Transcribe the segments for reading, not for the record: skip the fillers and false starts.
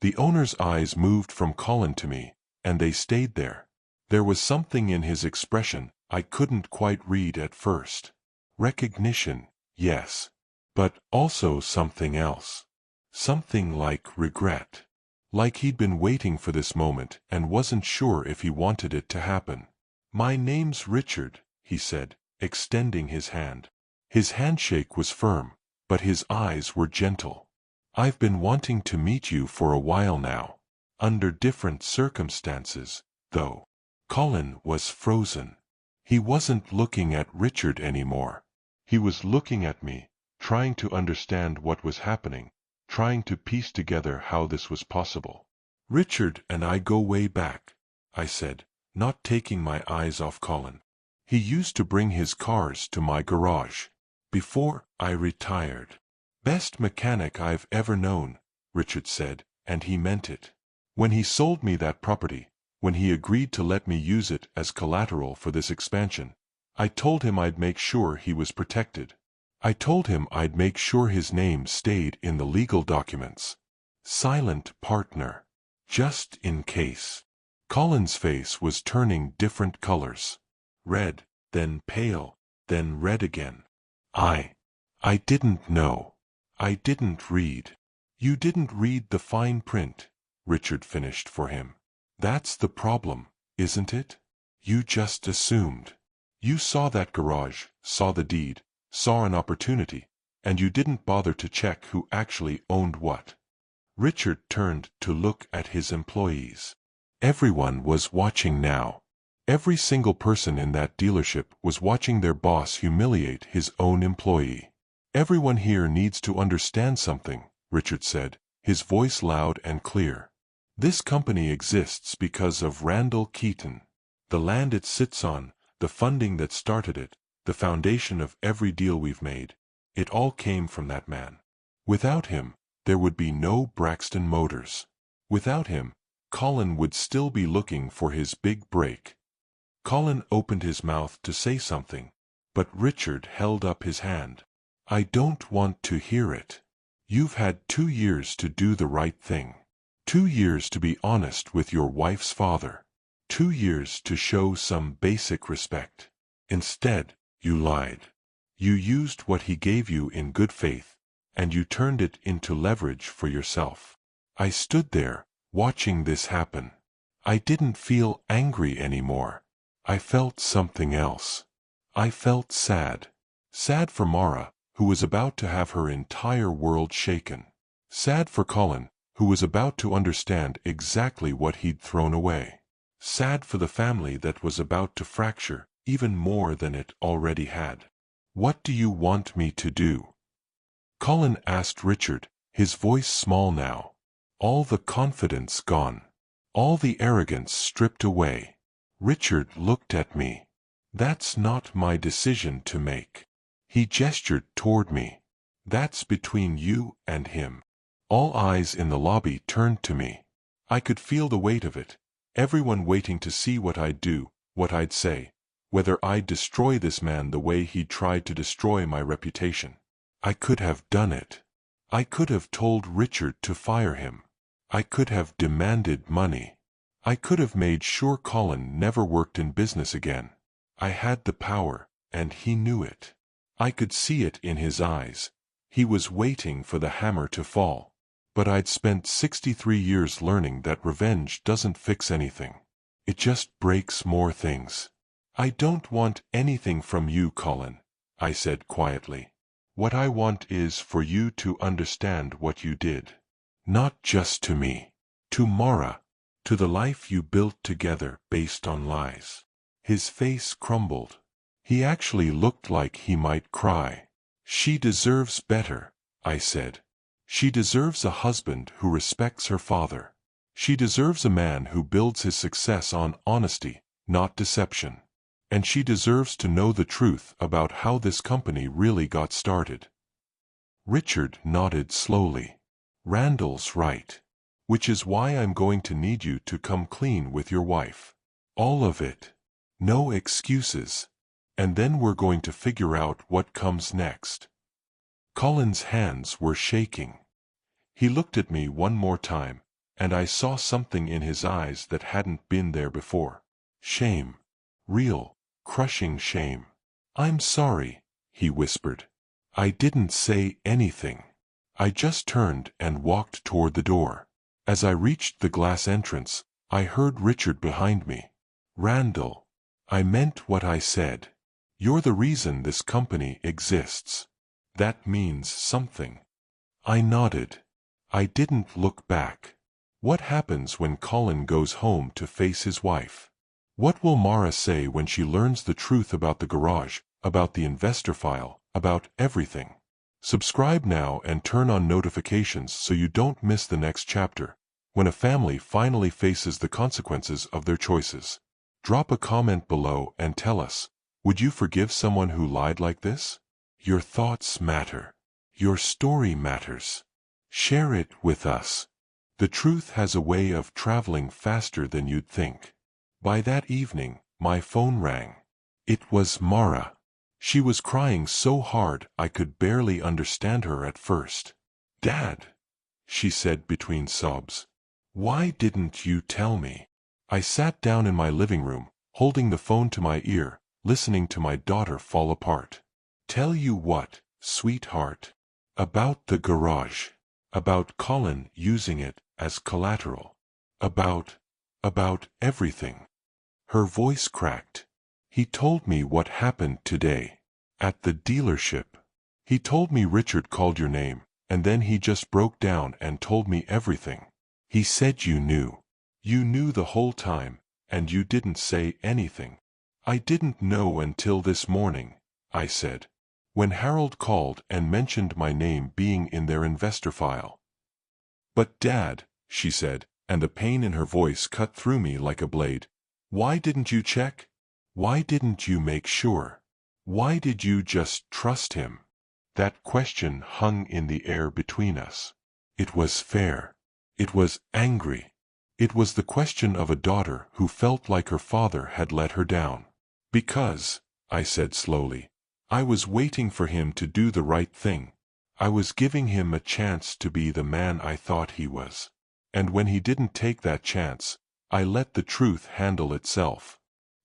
The owner's eyes moved from Colin to me, and they stayed there. There was something in his expression I couldn't quite read at first. Recognition, yes. But also something else. Something like regret. Like he'd been waiting for this moment and wasn't sure if he wanted it to happen. "My name's Richard," he said, extending his hand. His handshake was firm, but his eyes were gentle. "I've been wanting to meet you for a while now. Under different circumstances, though." Colin was frozen. He wasn't looking at Richard anymore. He was looking at me, trying to understand what was happening, trying to piece together how this was possible. "Richard and I go way back," I said, not taking my eyes off Colin. "He used to bring his cars to my garage. Before I retired. Best mechanic I've ever known," Richard said, and he meant it. "When he sold me that property, when he agreed to let me use it as collateral for this expansion, I told him I'd make sure he was protected. I told him I'd make sure his name stayed in the legal documents. Silent partner. Just in case." Colin's face was turning different colors. Red, then pale, then red again. I didn't know. I didn't read." "You didn't read the fine print," Richard finished for him. "That's the problem, isn't it? You just assumed. You saw that garage, saw the deed, saw an opportunity, and you didn't bother to check who actually owned what." Richard turned to look at his employees. Everyone was watching now. Every single person in that dealership was watching their boss humiliate his own employee. "Everyone here needs to understand something," Richard said, his voice loud and clear. "This company exists because of Randall Keaton. The land it sits on, the funding that started it, the foundation of every deal we've made, it all came from that man. Without him, there would be no Braxton Motors. Without him, Colin would still be looking for his big break." Colin opened his mouth to say something, but Richard held up his hand. "I don't want to hear it. You've had 2 years to do the right thing. 2 years to be honest with your wife's father. 2 years to show some basic respect. Instead, you lied. You used what he gave you in good faith, and you turned it into leverage for yourself. I stood there, watching this happen. I didn't feel angry anymore. I felt something else. I felt sad. Sad for Mara, who was about to have her entire world shaken. Sad for Colin, who was about to understand exactly what he'd thrown away. Sad for the family that was about to fracture even more than it already had. "What do you want me to do?" Colin asked Richard, his voice small now. All the confidence gone. All the arrogance stripped away. Richard looked at me. "That's not my decision to make." He gestured toward me. "That's between you and him." All eyes in the lobby turned to me. I could feel the weight of it, everyone waiting to see what I'd do, what I'd say, whether I'd destroy this man the way he'd tried to destroy my reputation. I could have done it. I could have told Richard to fire him. I could have demanded money. I could have made sure Colin never worked in business again. I had the power, and he knew it. I could see it in his eyes. He was waiting for the hammer to fall. But I'd spent 63 years learning that revenge doesn't fix anything. It just breaks more things. "I don't want anything from you, Colin," I said quietly. "What I want is for you to understand what you did. Not just to me. To Mara. To the life you built together based on lies." His face crumbled. He actually looked like he might cry. "She deserves better," I said. "She deserves a husband who respects her father. She deserves a man who builds his success on honesty, not deception. And she deserves to know the truth about how this company really got started." Richard nodded slowly. "Randall's right. Which is why I'm going to need you to come clean with your wife. All of it. No excuses. And then we're going to figure out what comes next." Colin's hands were shaking. He looked at me one more time, and I saw something in his eyes that hadn't been there before. Shame. Real, crushing shame. "I'm sorry," he whispered. I didn't say anything. I just turned and walked toward the door. As I reached the glass entrance, I heard Richard behind me. "Randall, I meant what I said. You're the reason this company exists. That means something." I nodded. I didn't look back. What happens when Colin goes home to face his wife? What will Mara say when she learns the truth about the garage, about the investor file, about everything? Subscribe now and turn on notifications so you don't miss the next chapter, when a family finally faces the consequences of their choices. Drop a comment below and tell us, would you forgive someone who lied like this? Your thoughts matter. Your story matters. Share it with us. The truth has a way of traveling faster than you'd think. By that evening, my phone rang. It was Mara. She was crying so hard I could barely understand her at first. "Dad," she said between sobs. "Why didn't you tell me?" I sat down in my living room, holding the phone to my ear, listening to my daughter fall apart. "Tell you what, sweetheart? About the garage. About Colin using it as collateral. About everything." Her voice cracked. "He told me what happened today. At the dealership. He told me Richard called your name, and then he just broke down and told me everything. He said you knew. You knew the whole time, and you didn't say anything." "I didn't know until this morning," I said, "when Harold called and mentioned my name being in their investor file." "But Dad," she said, and the pain in her voice cut through me like a blade, "why didn't you check? Why didn't you make sure? Why did you just trust him?" That question hung in the air between us. It was fair. It was angry. It was the question of a daughter who felt like her father had let her down. "Because," I said slowly, "I was waiting for him to do the right thing. I was giving him a chance to be the man I thought he was. And when he didn't take that chance, I let the truth handle itself."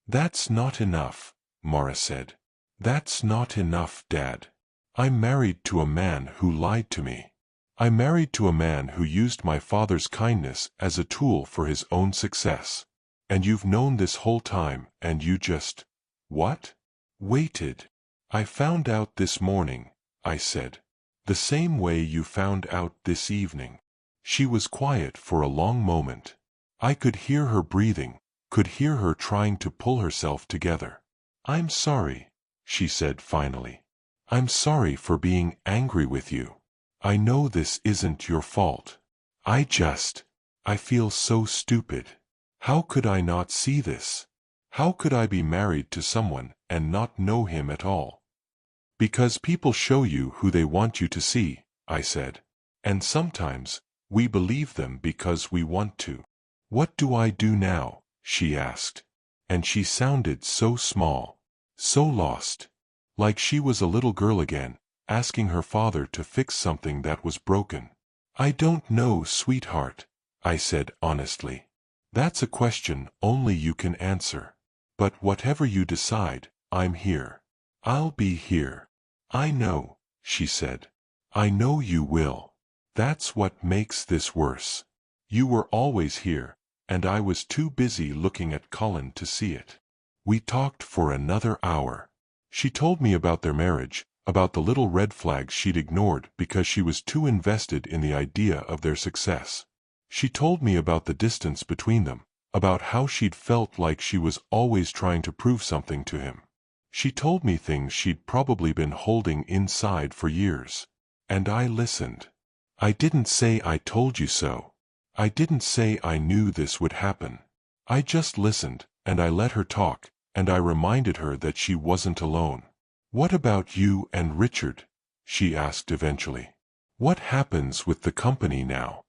"That's not enough," Mara said. "That's not enough, Dad. I'm married to a man who lied to me. I'm married to a man who used my father's kindness as a tool for his own success. And you've known this whole time, and you just, what? Waited. I found out this morning," I said. "The same way you found out this evening." She was quiet for a long moment. I could hear her breathing, could hear her trying to pull herself together. "I'm sorry," she said finally. "I'm sorry for being angry with you. I know this isn't your fault. I feel so stupid. How could I not see this? How could I be married to someone and not know him at all?" "Because people show you who they want you to see," I said. "And sometimes, we believe them because we want to." "What do I do now?" she asked. And she sounded so small, so lost. Like she was a little girl again, asking her father to fix something that was broken. "I don't know, sweetheart," I said honestly. "That's a question only you can answer. But whatever you decide, I'm here. I'll be here." "I know," she said. "I know you will. That's what makes this worse. You were always here, and I was too busy looking at Colin to see it." We talked for another hour. She told me about their marriage, about the little red flags she'd ignored because she was too invested in the idea of their success. She told me about the distance between them, about how she'd felt like she was always trying to prove something to him. She told me things she'd probably been holding inside for years. And I listened. I didn't say I told you so. I didn't say I knew this would happen. I just listened, and I let her talk, and I reminded her that she wasn't alone. "What about you and Richard?" she asked eventually. "What happens with the company now?"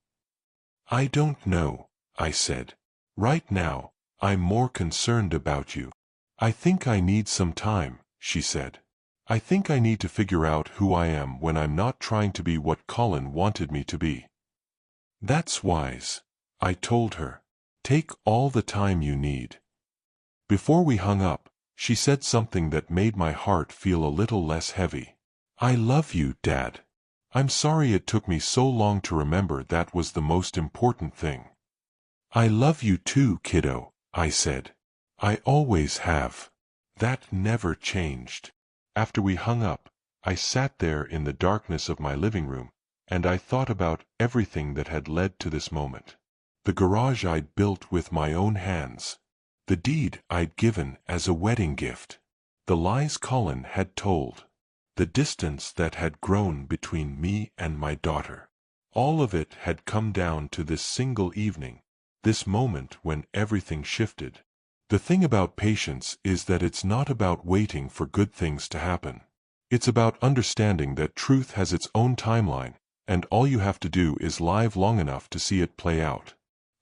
"I don't know," I said. "Right now, I'm more concerned about you." "I think I need some time," she said. "I think I need to figure out who I am when I'm not trying to be what Colin wanted me to be." "That's wise." I told her. Take all the time you need. Before we hung up, she said something that made my heart feel a little less heavy. I love you, Dad. I'm sorry it took me so long to remember that was the most important thing. I love you too, kiddo, I said. I always have. That never changed. After we hung up, I sat there in the darkness of my living room, and I thought about everything that had led to this moment. The garage I'd built with my own hands. The deed I'd given as a wedding gift. The lies Colin had told. The distance that had grown between me and my daughter. All of it had come down to this single evening, this moment when everything shifted. The thing about patience is that it's not about waiting for good things to happen. It's about understanding that truth has its own timeline, and all you have to do is live long enough to see it play out.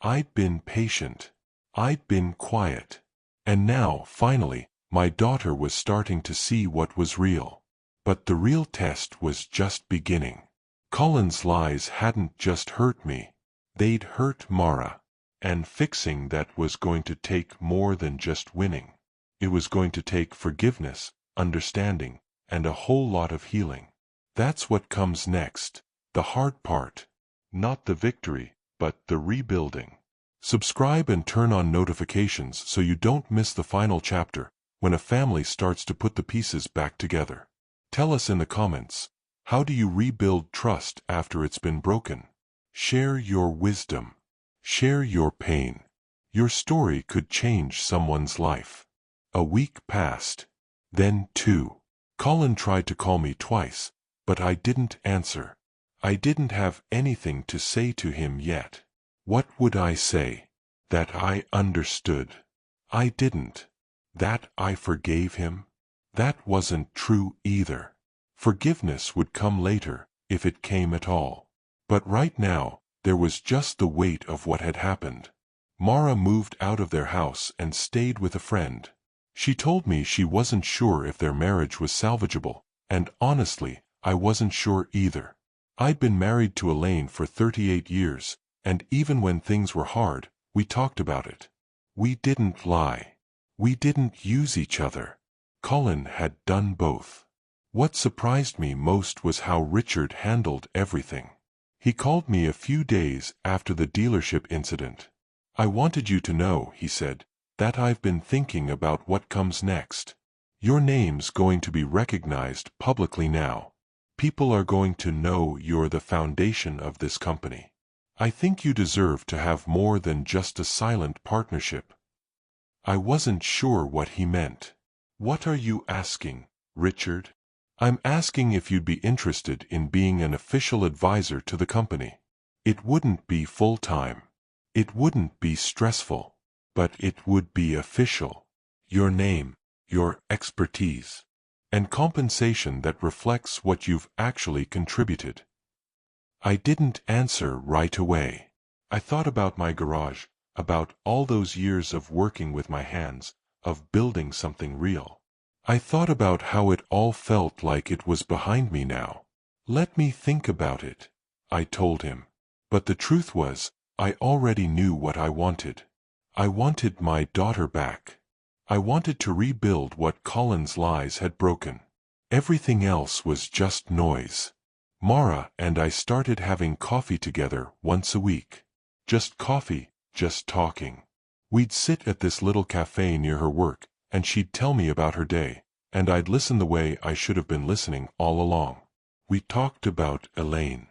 I'd been patient. I'd been quiet. And now, finally, my daughter was starting to see what was real. But the real test was just beginning. Colin's lies hadn't just hurt me. They'd hurt Mara. And fixing that was going to take more than just winning. It was going to take forgiveness, understanding, and a whole lot of healing. That's what comes next, the hard part. Not the victory, but the rebuilding. Subscribe and turn on notifications so you don't miss the final chapter, when a family starts to put the pieces back together. Tell us in the comments, how do you rebuild trust after it's been broken? Share your wisdom. Share your pain. Your story could change someone's life. A week passed. Then 2. Colin tried to call me twice, but I didn't answer. I didn't have anything to say to him yet. What would I say? That I understood. I didn't. That I forgave him? That wasn't true either. Forgiveness would come later, if it came at all. But right now, there was just the weight of what had happened. Mara moved out of their house and stayed with a friend. She told me she wasn't sure if their marriage was salvageable, and honestly, I wasn't sure either. I'd been married to Elaine for 38 years, and even when things were hard, we talked about it. We didn't lie. We didn't use each other. Colin had done both. What surprised me most was how Richard handled everything. He called me a few days after the dealership incident. I wanted you to know, he said, that I've been thinking about what comes next. Your name's going to be recognized publicly now. People are going to know you're the foundation of this company. I think you deserve to have more than just a silent partnership. I wasn't sure what he meant. What are you asking, Richard? I'm asking if you'd be interested in being an official advisor to the company. It wouldn't be full-time. It wouldn't be stressful. But it would be official. Your name, your expertise, and compensation that reflects what you've actually contributed. I didn't answer right away. I thought about my garage, about all those years of working with my hands, of building something real. I thought about how it all felt like it was behind me now. Let me think about it, I told him. But the truth was, I already knew what I wanted. I wanted my daughter back. I wanted to rebuild what Colin's lies had broken. Everything else was just noise. Mara and I started having coffee together once a week. Just coffee, just talking. We'd sit at this little cafe near her work, and she'd tell me about her day, and I'd listen the way I should have been listening all along. We talked about Elaine.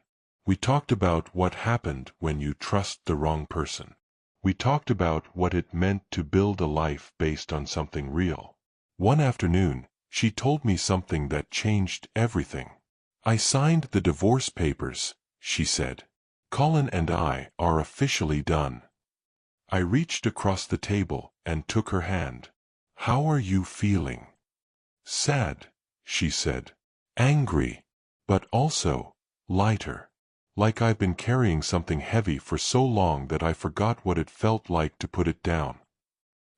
We talked about what happened when you trust the wrong person. We talked about what it meant to build a life based on something real. One afternoon, she told me something that changed everything. I signed the divorce papers, she said. Colin and I are officially done. I reached across the table and took her hand. How are you feeling? Sad, she said. Angry, but also lighter. Like I've been carrying something heavy for so long that I forgot what it felt like to put it down.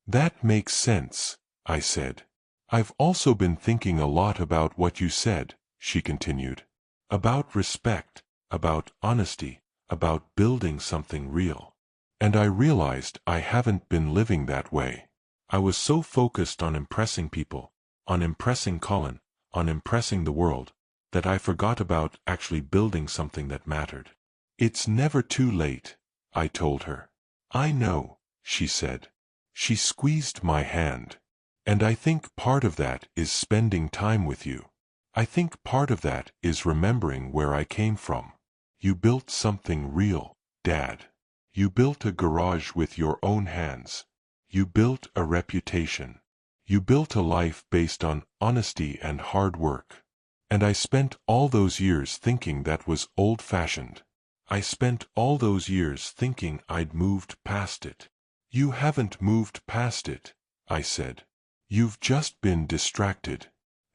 That makes sense, I said. I've also been thinking a lot about what you said, she continued. About respect, about honesty, about building something real. And I realized I haven't been living that way. I was so focused on impressing people, on impressing Colin, on impressing the world, that I forgot about actually building something that mattered. It's never too late, I told her. I know, she said. She squeezed my hand. And I think part of that is spending time with you. I think part of that is remembering where I came from. You built something real, Dad. You built a garage with your own hands. You built a reputation. You built a life based on honesty and hard work. And I spent all those years thinking that was old-fashioned. I spent all those years thinking I'd moved past it. You haven't moved past it, I said. You've just been distracted.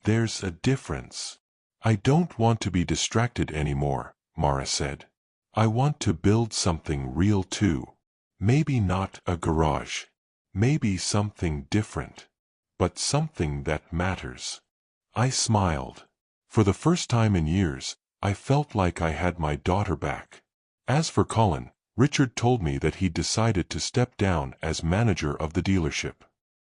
There's a difference. I don't want to be distracted anymore, Mara said. I want to build something real too. Maybe not a garage. Maybe something different. But something that matters. I smiled. For the first time in years, I felt like I had my daughter back. As for Colin, Richard told me that he'd decided to step down as manager of the dealership.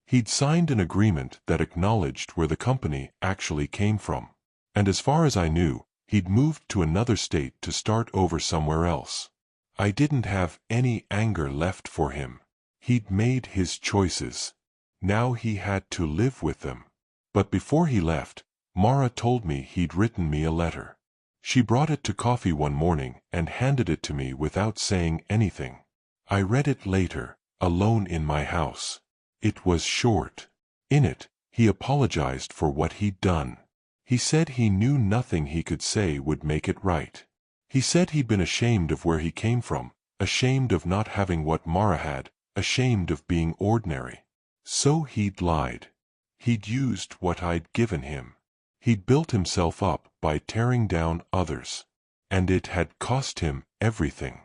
He'd signed an agreement that acknowledged where the company actually came from. And as far as I knew, he'd moved to another state to start over somewhere else. I didn't have any anger left for him. He'd made his choices. Now he had to live with them. But before he left, Mara told me he'd written me a letter. She brought it to coffee one morning and handed it to me without saying anything. I read it later, alone in my house. It was short. In it, he apologized for what he'd done. He said he knew nothing he could say would make it right. He said he'd been ashamed of where he came from, ashamed of not having what Mara had, ashamed of being ordinary. So he'd lied. He'd used what I'd given him. He'd built himself up by tearing down others. And it had cost him everything.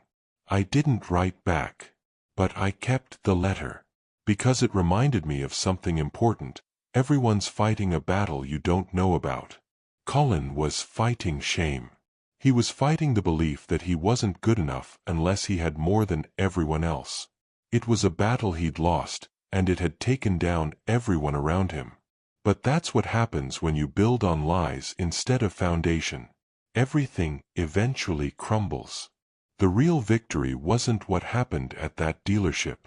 I didn't write back. But I kept the letter. Because it reminded me of something important. Everyone's fighting a battle you don't know about. Colin was fighting shame. He was fighting the belief that he wasn't good enough unless he had more than everyone else. It was a battle he'd lost, and it had taken down everyone around him. But that's what happens when you build on lies instead of foundation. Everything eventually crumbles. The real victory wasn't what happened at that dealership.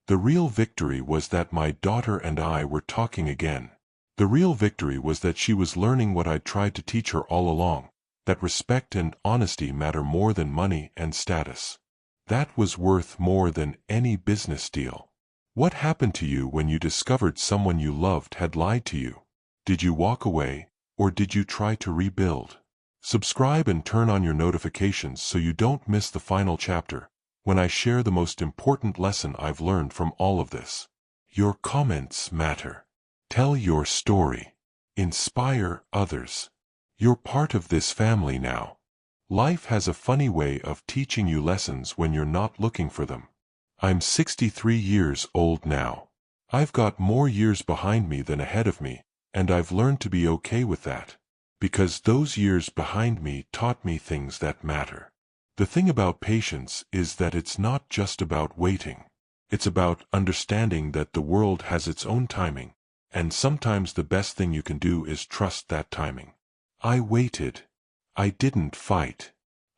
The real victory was that my daughter and I were talking again. The real victory was that she was learning what I'd tried to teach her all along, that respect and honesty matter more than money and status. That was worth more than any business deal. What happened to you when you discovered someone you loved had lied to you? Did you walk away, or did you try to rebuild? Subscribe and turn on your notifications so you don't miss the final chapter, when I share the most important lesson I've learned from all of this. Your comments matter. Tell your story. Inspire others. You're part of this family now. Life has a funny way of teaching you lessons when you're not looking for them. I'm 63 years old now. I've got more years behind me than ahead of me, and I've learned to be okay with that. Because those years behind me taught me things that matter. The thing about patience is that it's not just about waiting. It's about understanding that the world has its own timing, and sometimes the best thing you can do is trust that timing. I waited. I didn't fight.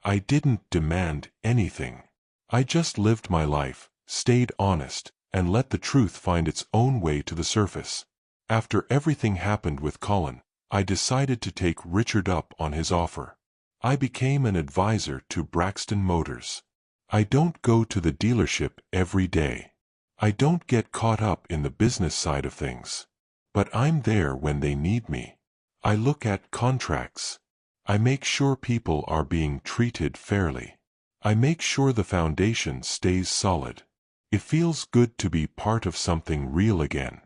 I didn't demand anything. I just lived my life, stayed honest, and let the truth find its own way to the surface. After everything happened with Colin, I decided to take Richard up on his offer. I became an advisor to Braxton Motors. I don't go to the dealership every day. I don't get caught up in the business side of things. But I'm there when they need me. I look at contracts. I make sure people are being treated fairly. I make sure the foundation stays solid. It feels good to be part of something real again.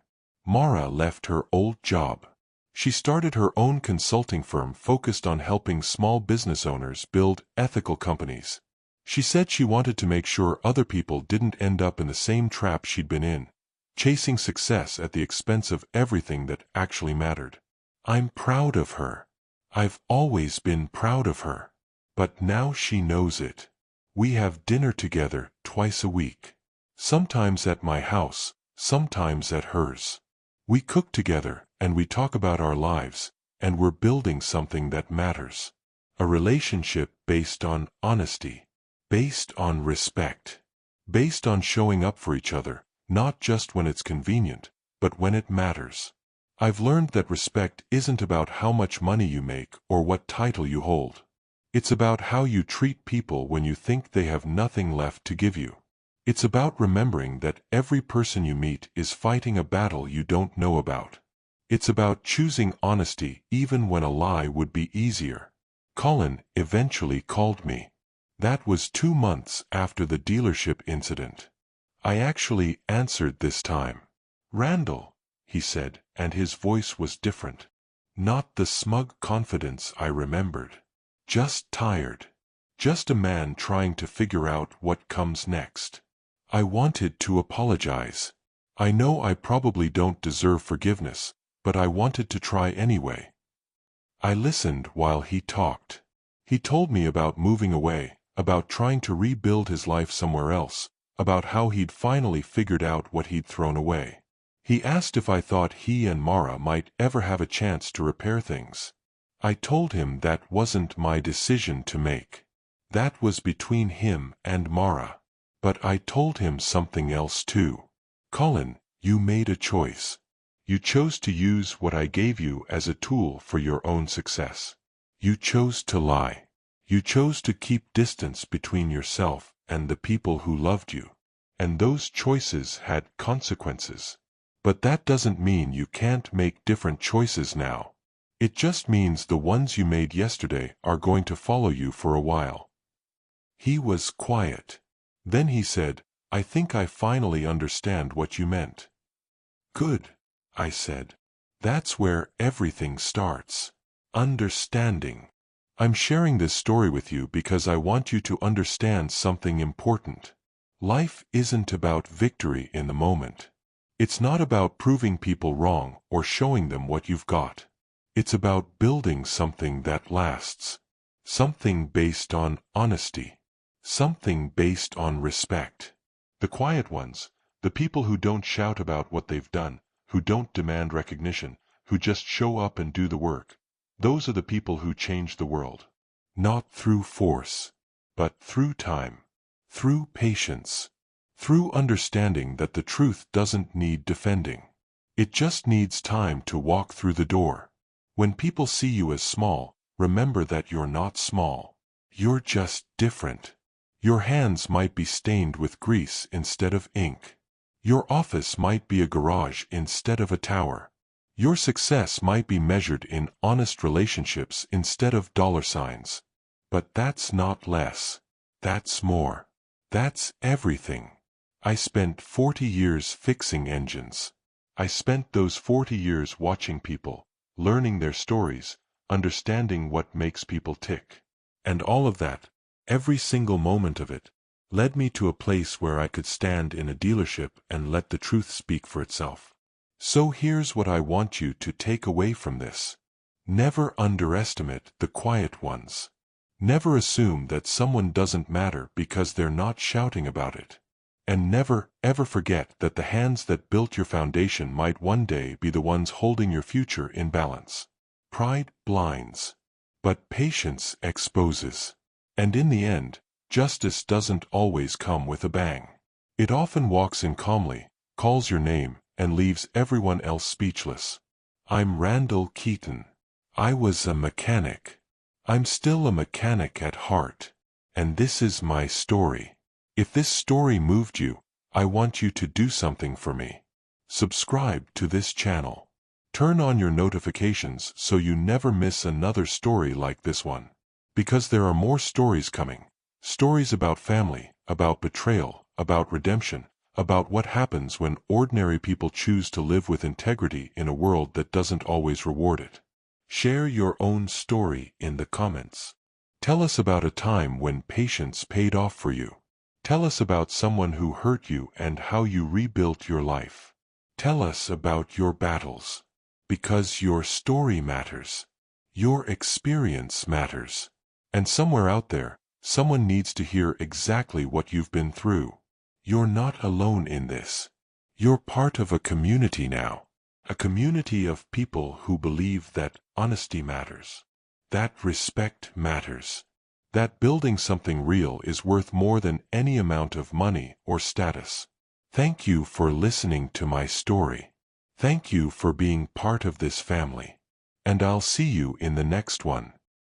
Mara left her old job. She started her own consulting firm focused on helping small business owners build ethical companies. She said she wanted to make sure other people didn't end up in the same trap she'd been in, chasing success at the expense of everything that actually mattered. I'm proud of her. I've always been proud of her. But now she knows it. We have dinner together twice a week. Sometimes at my house, sometimes at hers. We cook together, and we talk about our lives, and we're building something that matters. A relationship based on honesty, based on respect, based on showing up for each other, not just when it's convenient, but when it matters. I've learned that respect isn't about how much money you make or what title you hold. It's about how you treat people when you think they have nothing left to give you. It's about remembering that every person you meet is fighting a battle you don't know about. It's about choosing honesty even when a lie would be easier. Colin eventually called me. That was 2 months after the dealership incident. I actually answered this time. "Randall," he said, and his voice was different. Not the smug confidence I remembered. Just tired. Just a man trying to figure out what comes next. I wanted to apologize. I know I probably don't deserve forgiveness, but I wanted to try anyway. I listened while he talked. He told me about moving away, about trying to rebuild his life somewhere else, about how he'd finally figured out what he'd thrown away. He asked if I thought he and Mara might ever have a chance to repair things. I told him that wasn't my decision to make. That was between him and Mara. But I told him something else too. "Colin, you made a choice. You chose to use what I gave you as a tool for your own success. You chose to lie. You chose to keep distance between yourself and the people who loved you. And those choices had consequences. But that doesn't mean you can't make different choices now. It just means the ones you made yesterday are going to follow you for a while." He was quiet. Then he said, "I think I finally understand what you meant." "Good," I said. "That's where everything starts. Understanding. I'm sharing this story with you because I want you to understand something important. Life isn't about victory in the moment. It's not about proving people wrong or showing them what you've got. It's about building something that lasts. Something based on honesty. Something based on respect. The quiet ones, the people who don't shout about what they've done, who don't demand recognition, who just show up and do the work, those are the people who change the world. Not through force, but through time, through patience, through understanding that the truth doesn't need defending. It just needs time to walk through the door. When people see you as small, remember that you're not small. You're just different. Your hands might be stained with grease instead of ink. Your office might be a garage instead of a tower. Your success might be measured in honest relationships instead of dollar signs. But that's not less. That's more. That's everything. I spent 40 years fixing engines. I spent those 40 years watching people, learning their stories, understanding what makes people tick. And all of that, every single moment of it, led me to a place where I could stand in a dealership and let the truth speak for itself. So here's what I want you to take away from this. Never underestimate the quiet ones. Never assume that someone doesn't matter because they're not shouting about it. And never, ever forget that the hands that built your foundation might one day be the ones holding your future in balance. Pride blinds, but patience exposes. And in the end, justice doesn't always come with a bang. It often walks in calmly, calls your name, and leaves everyone else speechless. I'm Randall Keaton. I was a mechanic. I'm still a mechanic at heart. And this is my story. If this story moved you, I want you to do something for me. Subscribe to this channel. Turn on your notifications so you never miss another story like this one. Because there are more stories coming. Stories about family, about betrayal, about redemption, about what happens when ordinary people choose to live with integrity in a world that doesn't always reward it. Share your own story in the comments. Tell us about a time when patience paid off for you. Tell us about someone who hurt you and how you rebuilt your life. Tell us about your battles. Because your story matters. Your experience matters. And somewhere out there, someone needs to hear exactly what you've been through. You're not alone in this. You're part of a community now. A community of people who believe that honesty matters, that respect matters, that building something real is worth more than any amount of money or status. Thank you for listening to my story. Thank you for being part of this family. And I'll see you in the next one.